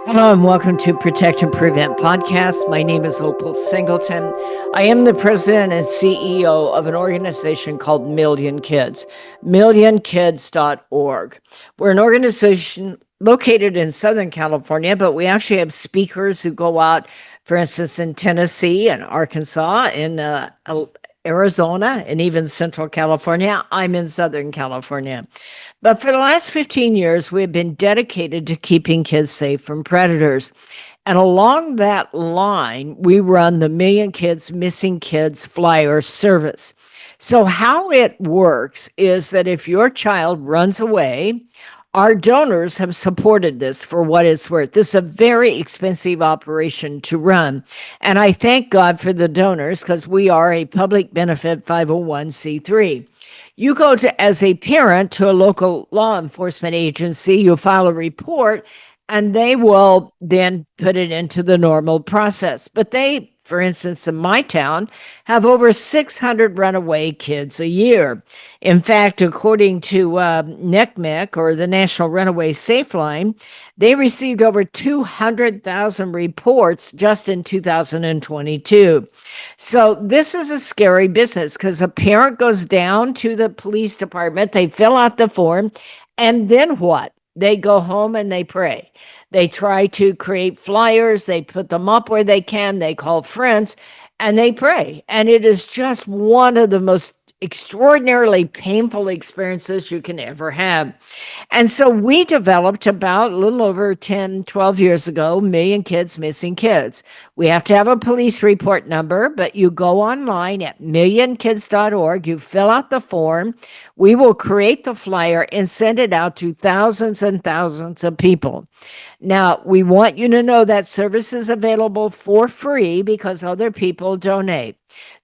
Hello and welcome to Protect and Prevent Podcast. My name is Opal Singleton. I am the president and CEO of an organization called Million Kids, millionkids.org. We're an organization located in Southern California, but we actually have speakers who go out, for instance, in Tennessee and Arkansas, in Arizona, and even Central California. I'm in Southern California. But for the last 15 years, we have been dedicated to keeping kids safe from predators. And along that line, we run the Million Kids Missing Kids Flyer service. So, how it works is that if your child runs away, our donors have supported this for what it's worth. This is a very expensive operation to run. And I thank God for the donors because we are a public benefit 501c3. You go to, as a parent, to a local law enforcement agency, you file a report, and they will then put it into the normal process. But they, for instance, in my town, have over 600 runaway kids a year. In fact, according to NCMEC, or the National Runaway Safe Line, they received over 200,000 reports just in 2022. So this is a scary business because a parent goes down to the police department, they fill out the form, and then what? They go home and they pray. They try to create flyers. They put them up where they can. They call friends and they pray. And it is just one of the most extraordinarily painful experiences you can ever have. And so we developed about a little over 10, 12 years ago, Million Kids Missing Kids. We have to have a police report number, but you go online at millionkids.org, you fill out the form, we will create the flyer and send it out to thousands and thousands of people. Now, we want you to know that service is available for free because other people donate.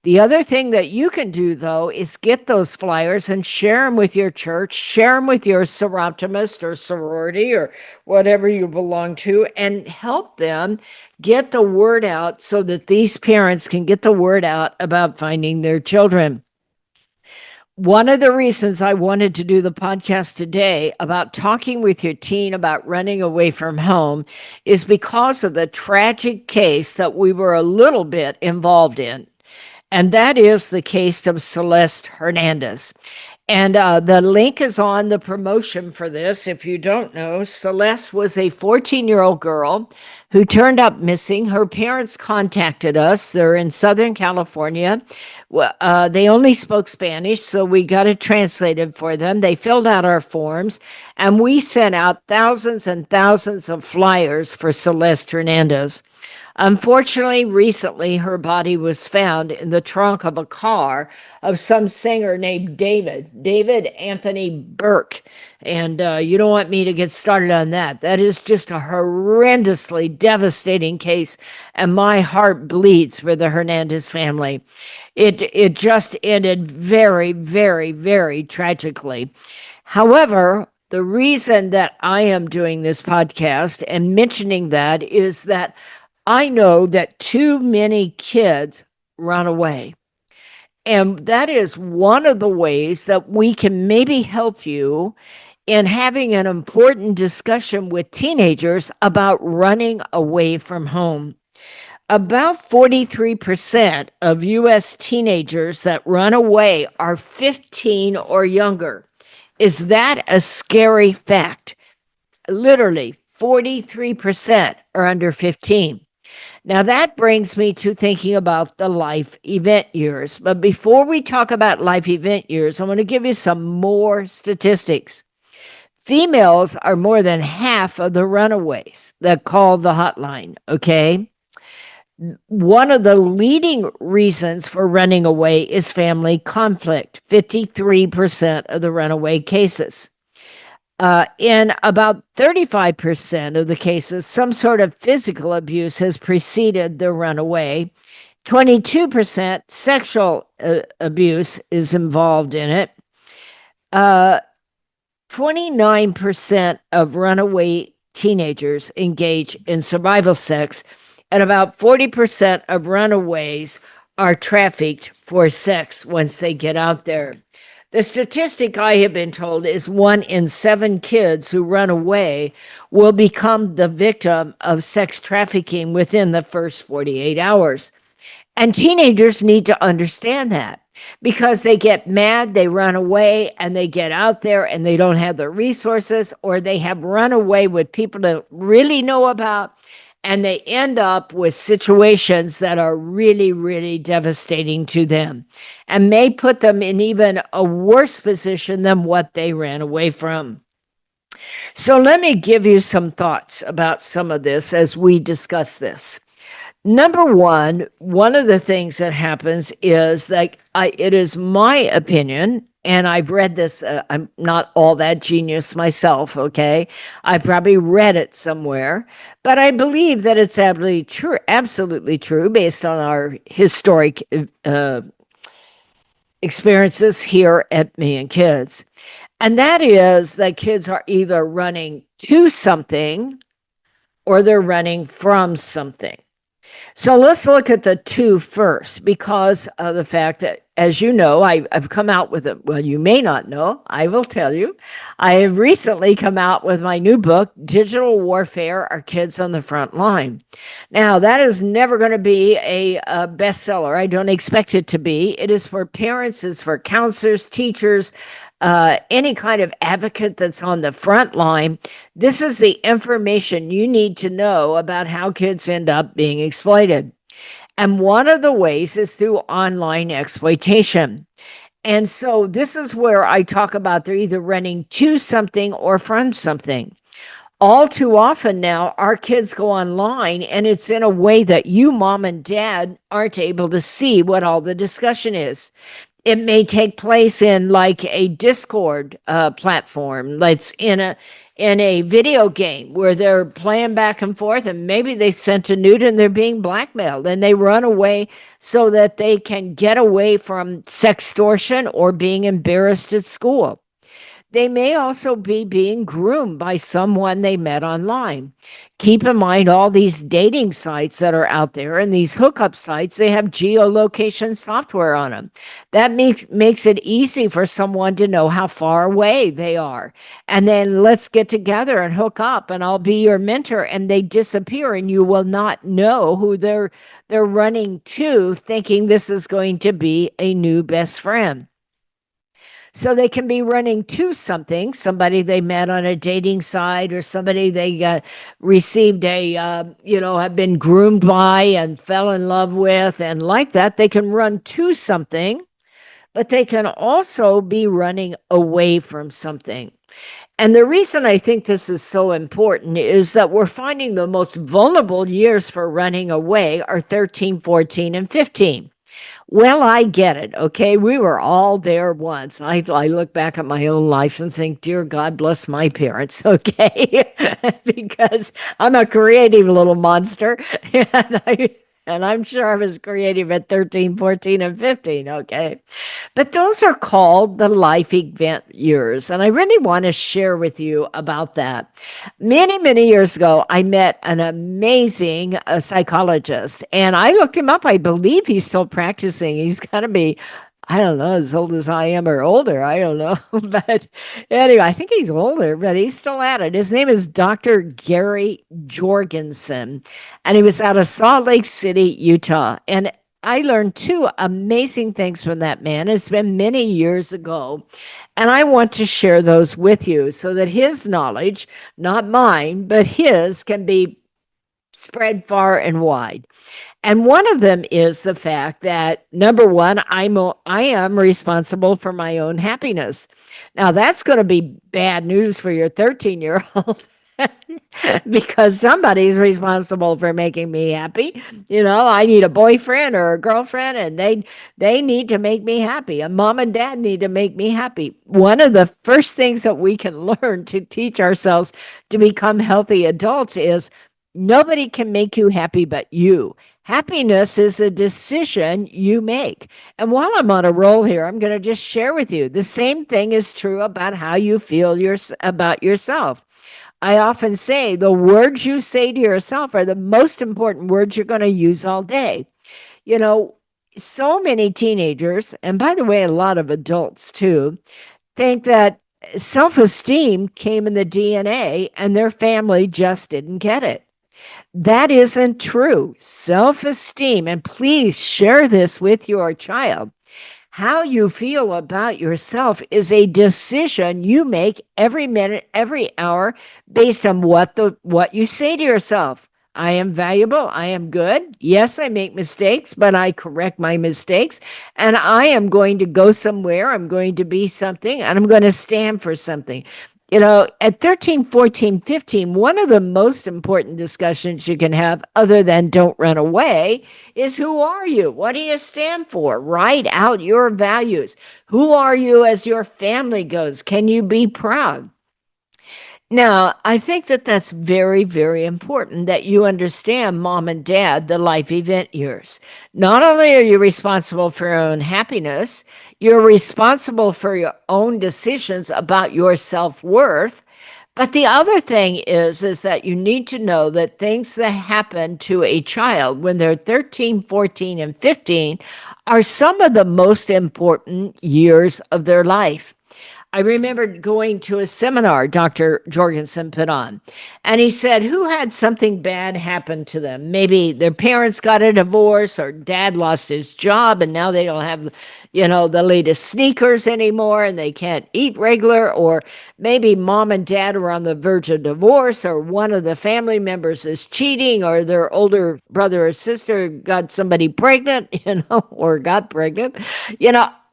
The other thing that you can do, though, is get those flyers and share them with your church, share them with your seroptimist or sorority or whatever you belong to, and help them get the word out so that these parents can get the word out about finding their children. One of the reasons I wanted to do the podcast today about talking with your teen about running away from home is because of the tragic case that we were a little bit involved in. And that is the case of Celeste Hernandez. And the link is on the promotion for this. If you don't know, Celeste was a 14-year-old girl who turned up missing. Her parents contacted us. They're in Southern California. They only spoke Spanish, so we got it translated for them. They filled out our forms, and we sent out thousands and thousands of flyers for Celeste Hernandez. Unfortunately, recently, her body was found in the trunk of a car of some singer named David Anthony Burke. And you don't want me to get started on that. That is just a horrendously devastating case, and my heart bleeds for the Hernandez family. It just ended very, very, very tragically. However, the reason that I am doing this podcast and mentioning that is that I know that too many kids run away. And that is one of the ways that we can maybe help you in having an important discussion with teenagers about running away from home. About 43% of U.S. teenagers that run away are 15 or younger. Is that a scary fact? Literally, 43% are under 15. Now, that brings me to thinking about the life event years. But before we talk about life event years, I want to give you some more statistics. Females are more than half of the runaways that call the hotline, okay? One of the leading reasons for running away is family conflict, 53% of the runaway cases. In about 35% of the cases, some sort of physical abuse has preceded the runaway. 22% sexual abuse is involved in it. 29% of runaway teenagers engage in survival sex, and about 40% of runaways are trafficked for sex once they get out there. The statistic I have been told is 1 in 7 kids who run away will become the victim of sex trafficking within the first 48 hours. And teenagers need to understand that because they get mad, they run away, and they get out there and they don't have the resources, or they have run away with people that really know about, and they end up with situations that are really, really devastating to them and may put them in even a worse position than what they ran away from. So, let me give you some thoughts about some of this as we discuss this. Number one of the things that happens is that it is my opinion, and I've read this. I'm not all that genius myself, okay? I probably read it somewhere, but I believe that it's absolutely true based on our historic experiences here at Me and Kids. And that is that kids are either running to something or they're running from something. So let's look at the two first, because of the fact that, as you know, I've come out with it. Well, you may not know. I will tell you. I have recently come out with my new book, Digital Warfare: Our Kids on the Front Line. Now, that is never going to be a bestseller. I don't expect it to be. It is for parents, it's for counselors, teachers, any kind of advocate that's on the front line. This is the information you need to know about how kids end up being exploited. And one of the ways is through online exploitation. And so this is where I talk about they're either running to something or from something. All too often now, our kids go online and it's in a way that you, mom and dad, aren't able to see what all the discussion is. It may take place in like a Discord platform that's in a video game where they're playing back and forth, and maybe they sent a nude and they're being blackmailed and they run away so that they can get away from sextortion or being embarrassed at school. They may also be being groomed by someone they met online. Keep in mind all these dating sites that are out there and these hookup sites, they have geolocation software on them. That makes it easy for someone to know how far away they are. And then let's get together and hook up and I'll be your mentor, and they disappear and you will not know who they're running to, thinking this is going to be a new best friend. So they can be running to something, somebody they met on a dating site or somebody they received have been groomed by and fell in love with. And like that, they can run to something, but they can also be running away from something. And the reason I think this is so important is that we're finding the most vulnerable years for running away are 13, 14, and 15. Well, I get it. Okay. We were all there once. I look back at my own life and think, dear God, bless my parents. Okay. Because I'm a creative little monster. And I'm sure I was creative at 13, 14, and 15. Okay. But those are called the life event years. And I really want to share with you about that. Many, many years ago, I met an amazing psychologist, and I looked him up. I believe he's still practicing. He's got to be, I don't know, as old as I am or older. I don't know. But anyway, I think he's older, but he's still at it. His name is Dr. Gary Jorgensen, and he was out of Salt Lake City, Utah. And I learned two amazing things from that man. It's been many years ago, and I want to share those with you so that his knowledge, not mine, but his, can be spread far and wide. And one of them is the fact that, number one, I am responsible for my own happiness. Now, that's going to be bad news for your 13-year-old. Because somebody's responsible for making me happy. I need a boyfriend or a girlfriend, and they need to make me happy. And mom and dad need to make me happy. One of the first things that we can learn to teach ourselves to become healthy adults is nobody can make you happy but you. Happiness is a decision you make. And while I'm on a roll here, I'm going to just share with you the same thing is true about how you feel about yourself. I often say the words you say to yourself are the most important words you're going to use all day. So many teenagers, and by the way, a lot of adults too, think that self esteem came in the DNA and their family just didn't get it. That isn't true. Self esteem, and please share this with your child. How you feel about yourself is a decision you make every minute, every hour based on what you say to yourself. I am valuable. I am good. Yes, I make mistakes, but I correct my mistakes. And I am going to go somewhere. I'm going to be something and I'm going to stand for something. At 13, 14, 15, one of the most important discussions you can have, other than don't run away, is who are you? What do you stand for? Write out your values. Who are you as your family goes? Can you be proud? Now, I think that that's very, very important that you understand, mom and dad, the life event years. Not only are you responsible for your own happiness, you're responsible for your own decisions about your self worth. But the other thing is that you need to know that things that happen to a child when they're 13, 14, and 15 are some of the most important years of their life. I remember going to a seminar Dr. Jorgensen put on, and he said, who had something bad happen to them? Maybe their parents got a divorce, or dad lost his job, and now they don't have, the latest sneakers anymore, and they can't eat regular, or maybe mom and dad are on the verge of divorce, or one of the family members is cheating, or their older brother or sister got somebody pregnant, or got pregnant.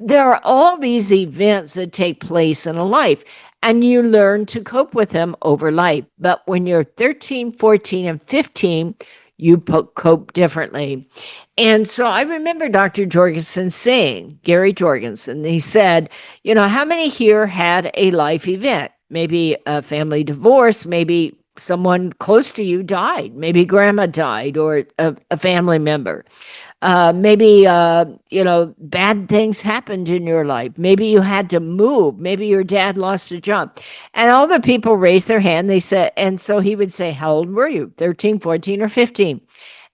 There are all these events that take place in a life, and you learn to cope with them over life. But when you're 13, 14, and 15, you cope differently. And so I remember Dr. Jorgensen saying, Gary Jorgensen, he said, how many here had a life event? Maybe a family divorce, maybe someone close to you died, maybe grandma died, or a family member. Maybe bad things happened in your life. Maybe you had to move. Maybe your dad lost a job. And all the people raised their hand. They said, and so he would say, how old were you? 13, 14, or 15?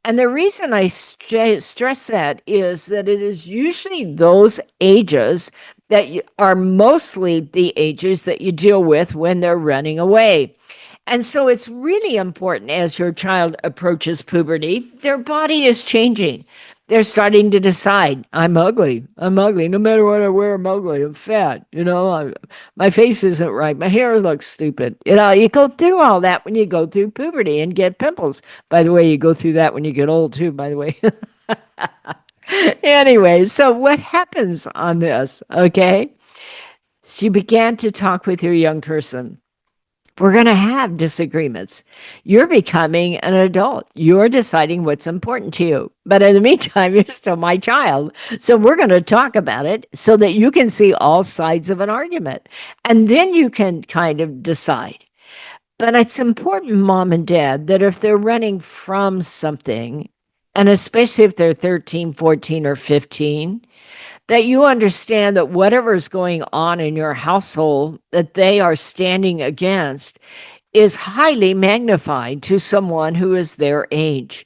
And the reason I stress that is that it is usually those ages that are mostly the ages that you deal with when they're running away. And so it's really important as your child approaches puberty, their body is changing. They're starting to decide, I'm ugly. I'm ugly. No matter what I wear, I'm ugly. I'm fat. My face isn't right. My hair looks stupid. You go through all that when you go through puberty and get pimples. By the way, you go through that when you get old too, by the way. Anyway, so what happens on this? Okay. So you began to talk with your young person. We're going to have disagreements. You're becoming an adult. You're deciding what's important to you. But in the meantime, you're still my child. So we're going to talk about it so that you can see all sides of an argument. And then you can kind of decide. But it's important, mom and dad, that if they're running from something, and especially if they're 13, 14, or 15, that you understand that whatever is going on in your household that they are standing against is highly magnified to someone who is their age.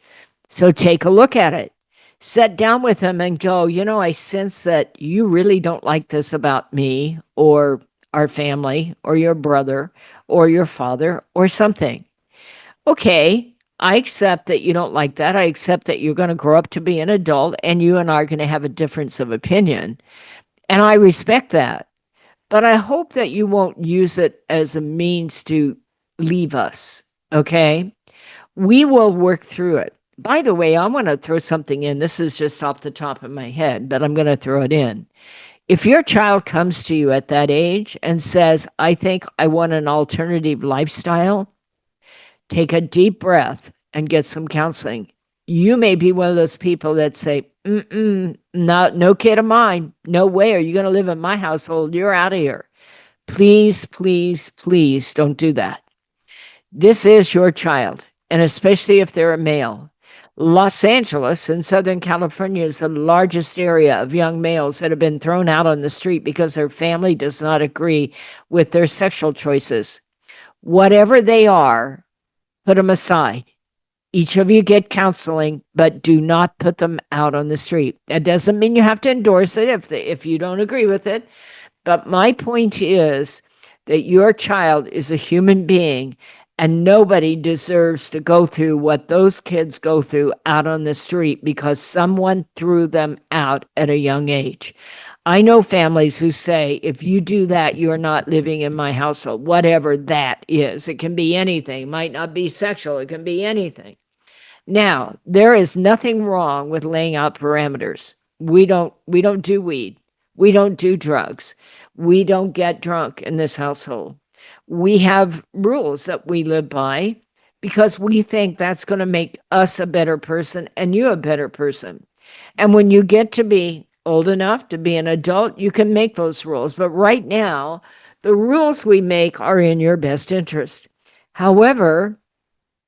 So take a look at it. Sit down with them and go, I sense that you really don't like this about me or our family or your brother or your father or something. Okay, I accept that you don't like that. I accept that you're going to grow up to be an adult and you and I are going to have a difference of opinion. And I respect that. But I hope that you won't use it as a means to leave us. Okay? We will work through it. By the way, I want to throw something in. This is just off the top of my head, but I'm going to throw it in. If your child comes to you at that age and says, I think I want an alternative lifestyle, take a deep breath and get some counseling. You may be one of those people that say, no kid of mine. No way are you going to live in my household. You're out of here. Please, please, please don't do that. This is your child, and especially if they're a male. Los Angeles in Southern California is the largest area of young males that have been thrown out on the street because their family does not agree with their sexual choices. Whatever they are, put them aside. Each of you get counseling, but do not put them out on the street. That doesn't mean you have to endorse it if you don't agree with it. But my point is that your child is a human being, and nobody deserves to go through what those kids go through out on the street because someone threw them out at a young age. I know families who say, if you do that, you're not living in my household, whatever that is. It can be anything, it might not be sexual, it can be anything. Now, there is nothing wrong with laying out parameters. We don't do weed. We don't do drugs. We don't get drunk in this household. We have rules that we live by because we think that's going to make us a better person and you a better person. And when you get to be old enough to be an adult, you can make those rules. But right now, the rules we make are in your best interest. However,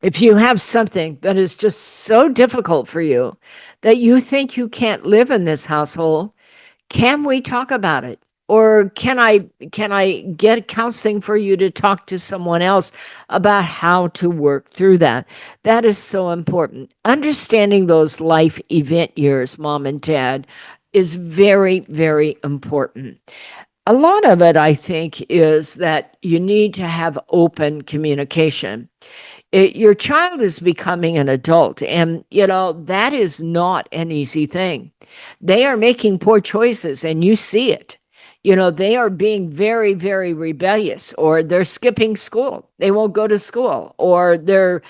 if you have something that is just so difficult for you that you think you can't live in this household, can we talk about it? Or can I get counseling for you to talk to someone else about how to work through that? That is so important. Understanding those life event years, mom and dad, is very, very important. A lot of it, I think, is that you need to have open communication. Your child is becoming an adult, and that is not an easy thing. They are making poor choices, and you see it. They are being very, very rebellious, or they're skipping school, they won't go to school, or they're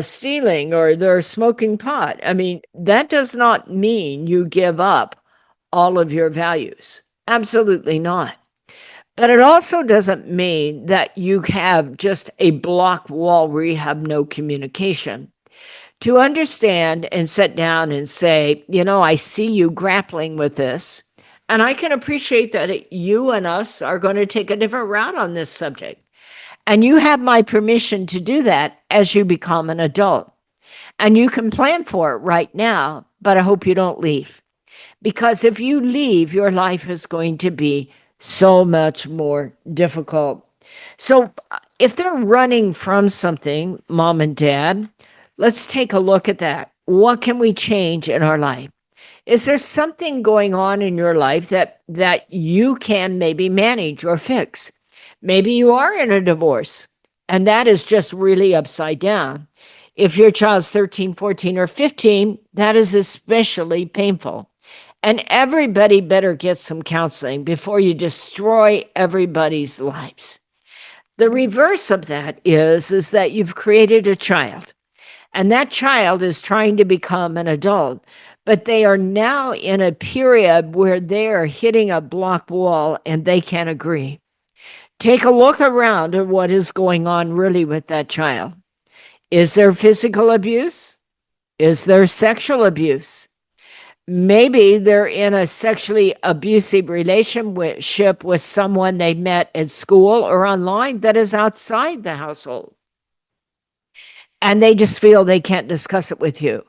stealing, or they're smoking pot. I mean, that does not mean you give up all of your values. Absolutely not. But it also doesn't mean that you have just a block wall where you have no communication. To understand and sit down and say, I see you grappling with this, and I can appreciate that you and us are going to take a different route on this subject. And you have my permission to do that as you become an adult. And you can plan for it right now, but I hope you don't leave. Because if you leave, your life is going to be so much more difficult. So, if they're running from something, mom and dad, let's take a look at that. What can we change in our life? Is there something going on in your life that you can maybe manage or fix? Maybe you are in a divorce, and that is just really upside down. If your child's 13, 14, or 15, that is especially painful. And everybody better get some counseling before you destroy everybody's lives. The reverse of that is that you've created a child, and that child is trying to become an adult, but they are now in a period where they are hitting a block wall and they can't agree. Take a look around at what is going on really with that child. Is there physical abuse? Is there sexual abuse? Maybe they're in a sexually abusive relationship with someone they met at school or online that is outside the household. And they just feel they can't discuss it with you.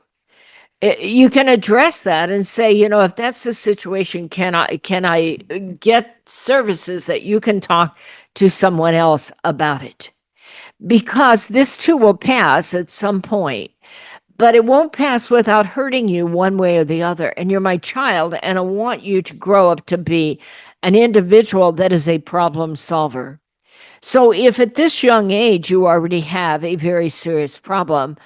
You can address that and say, if that's the situation, can I get services that you can talk to someone else about it? Because this too will pass at some point. But it won't pass without hurting you one way or the other. And you're my child, and I want you to grow up to be an individual that is a problem solver. So if at this young age you already have a very serious problem,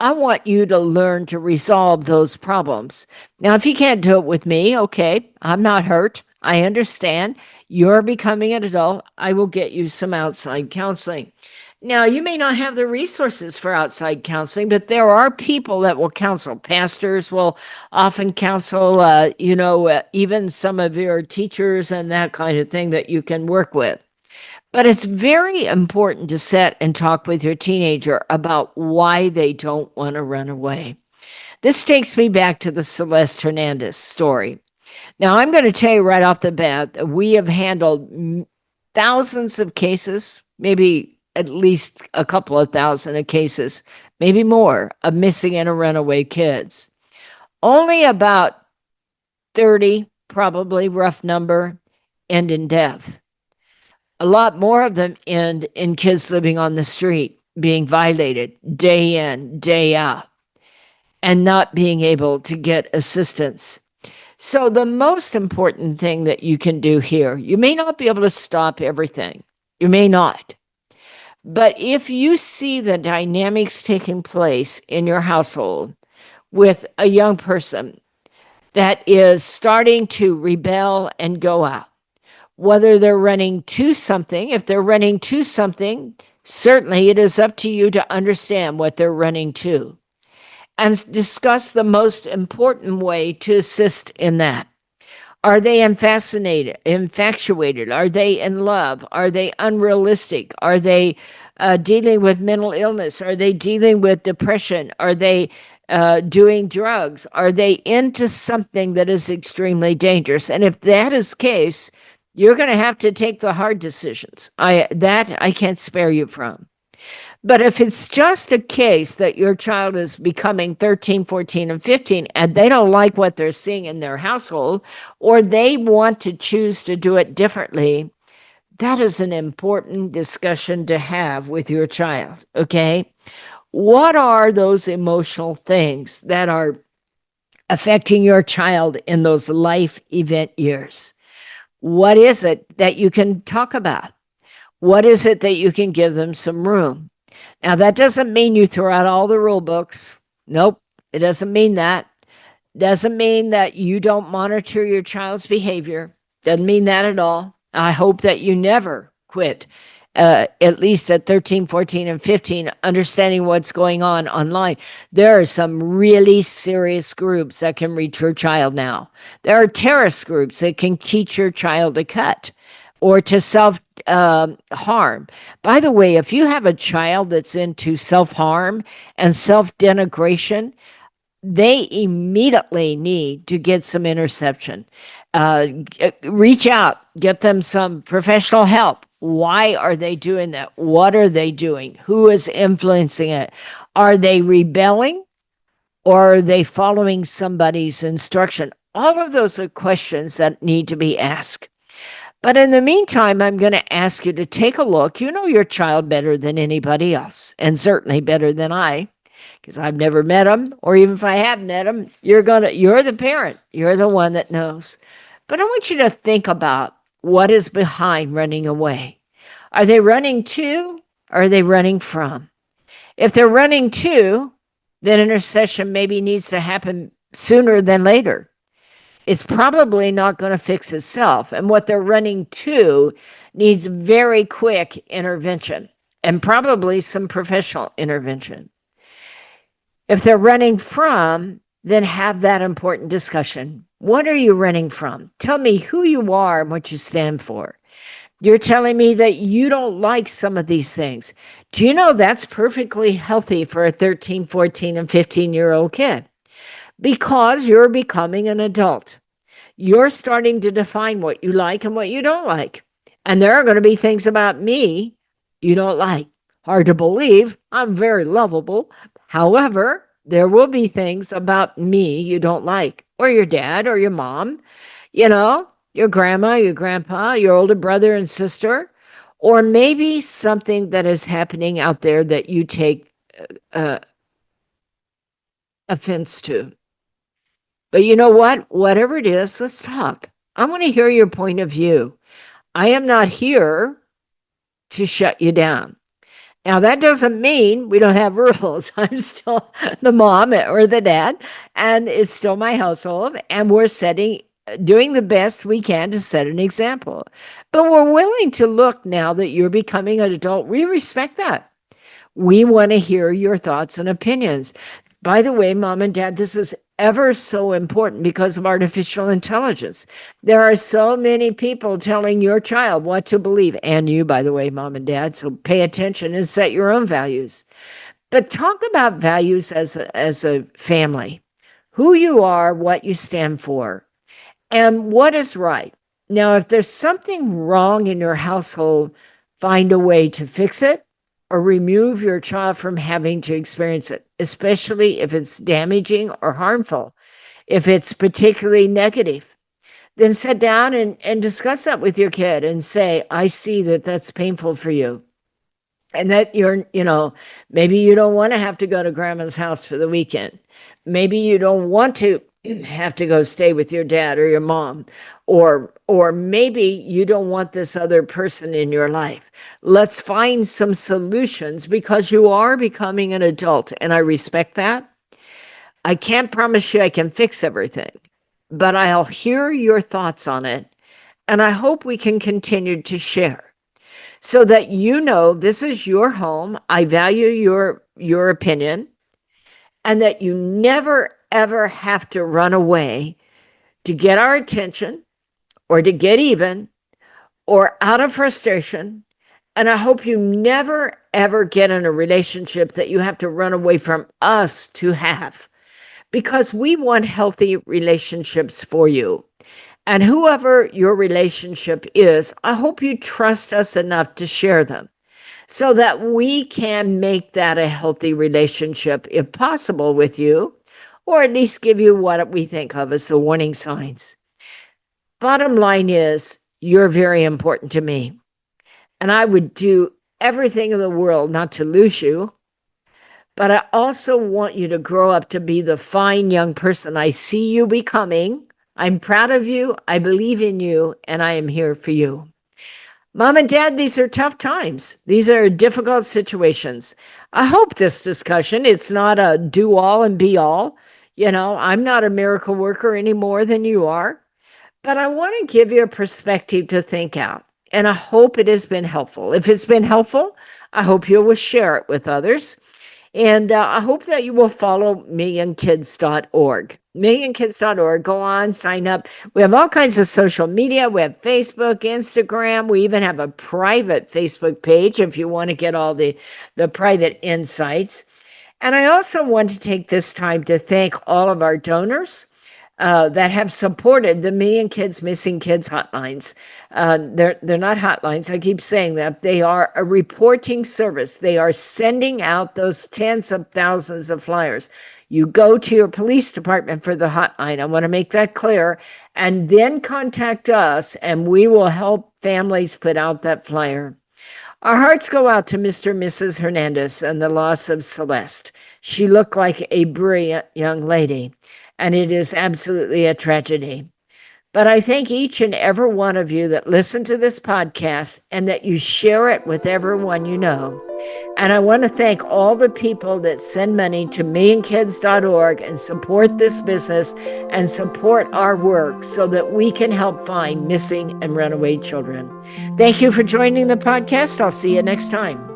I want you to learn to resolve those problems. Now, if you can't do it with me, okay, I'm not hurt. I understand. You're becoming an adult. I will get you some outside counseling. Now, you may not have the resources for outside counseling, but there are people that will counsel. Pastors will often counsel, even some of your teachers and that kind of thing that you can work with. But it's very important to sit and talk with your teenager about why they don't want to run away. This takes me back to the Celeste Hernandez story. Now, I'm going to tell you right off the bat that we have handled thousands of cases, maybe at least a couple of thousand of cases, maybe more, of missing and runaway kids. Only about 30, probably rough number, end in death. A lot more of them end in kids living on the street. being violated day in, day out, and not being able to get assistance. So, the most important thing that you can do here, you may not be able to stop everything. You may not. But if you see the dynamics taking place in your household with a young person that is starting to rebel and go out, whether they're running to something, if they're running to something, certainly it is up to you to understand what they're running to and discuss the most important way to assist in that. Are they infatuated? Are they in love? Are they unrealistic? Are they dealing with mental illness? Are they dealing with depression? Are they doing drugs? Are they into something that is extremely dangerous? And if that is the case, you're going to have to take the hard decisions. I can't spare you from. But if it's just a case that your child is becoming 13, 14, and 15, and they don't like what they're seeing in their household, or they want to choose to do it differently, that is an important discussion to have with your child, okay? What are those emotional things that are affecting your child in those life event years? What is it that you can talk about? What is it that you can give them some room? Now, that doesn't mean you throw out all the rule books. Nope, it doesn't mean that. Doesn't mean that you don't monitor your child's behavior. Doesn't mean that at all. I hope that you never quit, at least at 13, 14, and 15, understanding what's going on online. There are some really serious groups that can reach your child now. There are terrorist groups that can teach your child to cut or to self-harm. By the way, if you have a child that's into self-harm and self-denigration, they immediately need to get some interception. Reach out, get them some professional help. Why are they doing that? What are they doing? Who is influencing it? Are they rebelling or are they following somebody's instruction? All of those are questions that need to be asked. But in the meantime, I'm going to ask you to take a look. You know your child better than anybody else, and certainly better than I, because I've never met them, or even if I have met them, you're the parent. You're the one that knows. But I want you to think about what is behind running away. Are they running to, or are they running from? If they're running to, then intercession maybe needs to happen sooner than later. It's probably not going to fix itself. And what they're running to needs very quick intervention and probably some professional intervention. If they're running from, then have that important discussion. What are you running from? Tell me who you are and what you stand for. You're telling me that you don't like some of these things. Do you know that's perfectly healthy for a 13, 14, and 15-year-old kid? Because you're becoming an adult. You're starting to define what you like and what you don't like. And there are going to be things about me you don't like. Hard to believe. I'm very lovable. However, there will be things about me you don't like, or your dad or your mom, your grandma, your grandpa, your older brother and sister, or maybe something that is happening out there that you take offense to. But you know what? Whatever it is, let's talk. I want to hear your point of view. I am not here to shut you down. Now, that doesn't mean we don't have rules. I'm still the mom or the dad, and it's still my household, and we're doing the best we can to set an example. But we're willing to look now that you're becoming an adult. We respect that. We want to hear your thoughts and opinions. By the way, mom and dad, this is ever so important because of artificial intelligence. There are so many people telling your child what to believe, and you, by the way, mom and dad, so pay attention and set your own values. But talk about values as a family, who you are, what you stand for, and what is right. Now, if there's something wrong in your household, find a way to fix it or remove your child from having to experience it, especially if it's damaging or harmful. If it's particularly negative, then sit down and discuss that with your kid and say, I see that that's painful for you. and that maybe you don't want to have to go to grandma's house for the weekend. Maybe you don't want to have to go stay with your dad or your mom, or maybe you don't want this other person in your life. Let's find some solutions, because you are becoming an adult, and I respect that. I can't promise you I can fix everything, but I'll hear your thoughts on it, and I hope we can continue to share, so that this is your home. I value your opinion, and that you never ever have to run away to get our attention, or to get even, or out of frustration. And I hope you never ever get in a relationship that you have to run away from us to have, because we want healthy relationships for you. And whoever your relationship is, I hope you trust us enough to share them, so that we can make that a healthy relationship, if possible, with you, or at least give you what we think of as the warning signs. Bottom line is, you're very important to me, and I would do everything in the world not to lose you. But I also want you to grow up to be the fine young person I see you becoming. I'm proud of you. I believe in you, and I am here for you. Mom and Dad, these are tough times. These are difficult situations. I hope this discussion, it's not a do all and be all. I'm not a miracle worker any more than you are, but I want to give you a perspective to think out. And I hope it has been helpful. If it's been helpful, I hope you will share it with others. And I hope that you will follow millionkids.org. Millionkids.org. Go on, sign up. We have all kinds of social media. We have Facebook, Instagram. We even have a private Facebook page if you want to get all the private insights. And I also want to take this time to thank all of our donors that have supported the Million Kids Missing Kids hotlines. They're not hotlines. I keep saying that. They are a reporting service. They are sending out those tens of thousands of flyers. You go to your police department for the hotline. I want to make that clear. And then contact us, and we will help families put out that flyer. Our hearts go out to Mr. and Mrs. Hernandez and the loss of Celeste. She looked like a brilliant young lady, and it is absolutely a tragedy. But I thank each and every one of you that listen to this podcast, and that you share it with everyone you know. And I want to thank all the people that send money to millionkids.org and support this business and support our work, so that we can help find missing and runaway children. Thank you for joining the podcast. I'll see you next time.